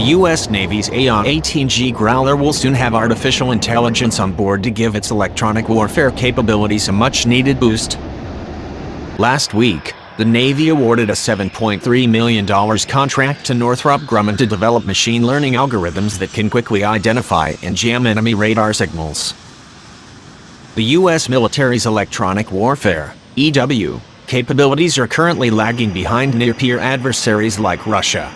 U.S. Navy's AN-18G Growler will soon have artificial intelligence on board to give its electronic warfare capabilities a much-needed boost. Last week, the Navy awarded a $7.3 million contract to Northrop Grumman to develop machine learning algorithms that can quickly identify and jam enemy radar signals. The U.S. military's electronic warfare (EW) capabilities are currently lagging behind near-peer adversaries like Russia.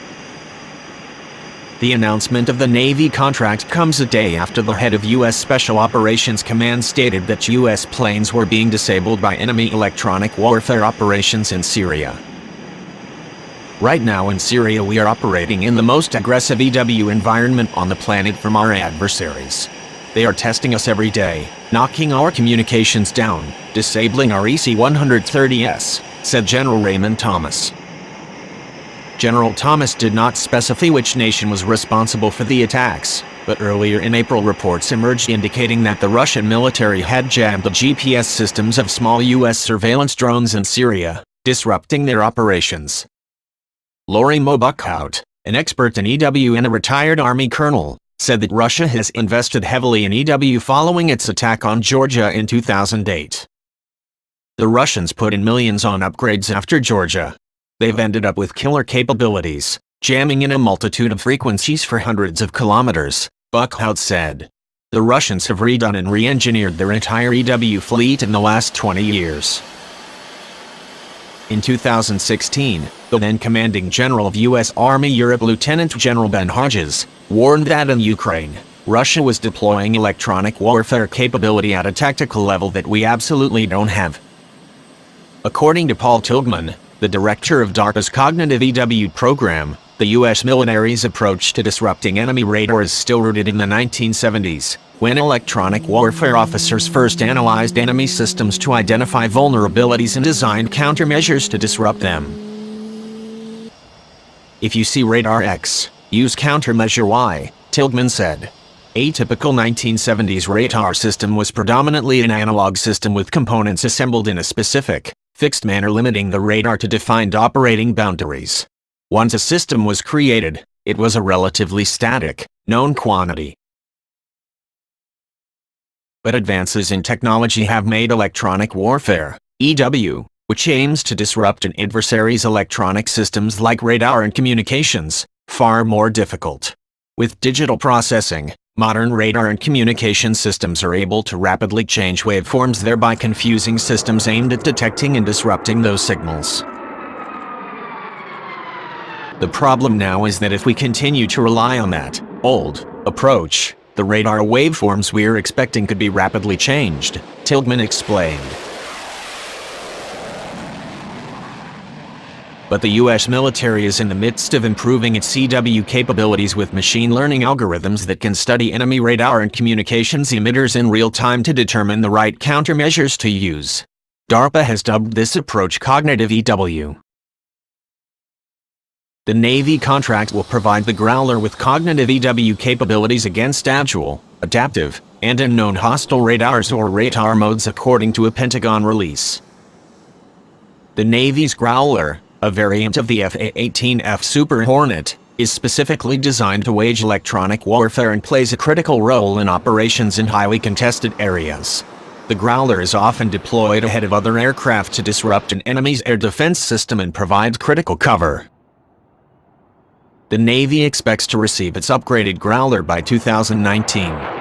The announcement of the Navy contract comes a day after the head of U.S. Special Operations Command stated that U.S. planes were being disabled by enemy electronic warfare operations in Syria. Right now in Syria we are operating in the most aggressive EW environment on the planet from our adversaries. They are testing us every day, knocking our communications down, disabling our EC-130s, said General Raymond Thomas. General Thomas did not specify which nation was responsible for the attacks, but earlier in April reports emerged indicating that the Russian military had jammed the GPS systems of small U.S. surveillance drones in Syria, disrupting their operations. Lori Mobuckhout, an expert in EW and a retired Army colonel, said that Russia has invested heavily in EW following its attack on Georgia in 2008. The Russians put in millions on upgrades after Georgia. They've ended up with killer capabilities, jamming in a multitude of frequencies for hundreds of kilometers, Buckhout said. The Russians have redone and re-engineered their entire EW fleet in the last 20 years. In 2016, the then commanding general of U.S. Army Europe Lieutenant General Ben Hodges warned that in Ukraine, Russia was deploying electronic warfare capability at a tactical level that we absolutely don't have. According to Paul Tilghman, the director of DARPA's Cognitive EW program, the U.S. military's approach to disrupting enemy radar is still rooted in the 1970s, when electronic warfare officers first analyzed enemy systems to identify vulnerabilities and designed countermeasures to disrupt them. If you see radar X, use countermeasure Y, Tilghman said. A typical 1970s radar system was predominantly an analog system with components assembled in a specific, fixed manner limiting the radar to defined operating boundaries. Once a system was created, it was a relatively static, known quantity. But advances in technology have made electronic warfare, EW, which aims to disrupt an adversary's electronic systems like radar and communications, far more difficult. With digital processing, modern radar and communication systems are able to rapidly change waveforms, thereby confusing systems aimed at detecting and disrupting those signals. The problem now is that if we continue to rely on that old approach, the radar waveforms we're expecting could be rapidly changed, Tilghman explained. But the U.S. military is in the midst of improving its CW capabilities with machine learning algorithms that can study enemy radar and communications emitters in real time to determine the right countermeasures to use. DARPA has dubbed this approach Cognitive EW. The Navy contract will provide the Growler with Cognitive EW capabilities against actual, adaptive, and unknown hostile radars or radar modes according to a Pentagon release. The Navy's Growler, a variant of the F-18F Super Hornet, is specifically designed to wage electronic warfare and plays a critical role in operations in highly contested areas. The Growler is often deployed ahead of other aircraft to disrupt an enemy's air defense system and provide critical cover. The Navy expects to receive its upgraded Growler by 2019.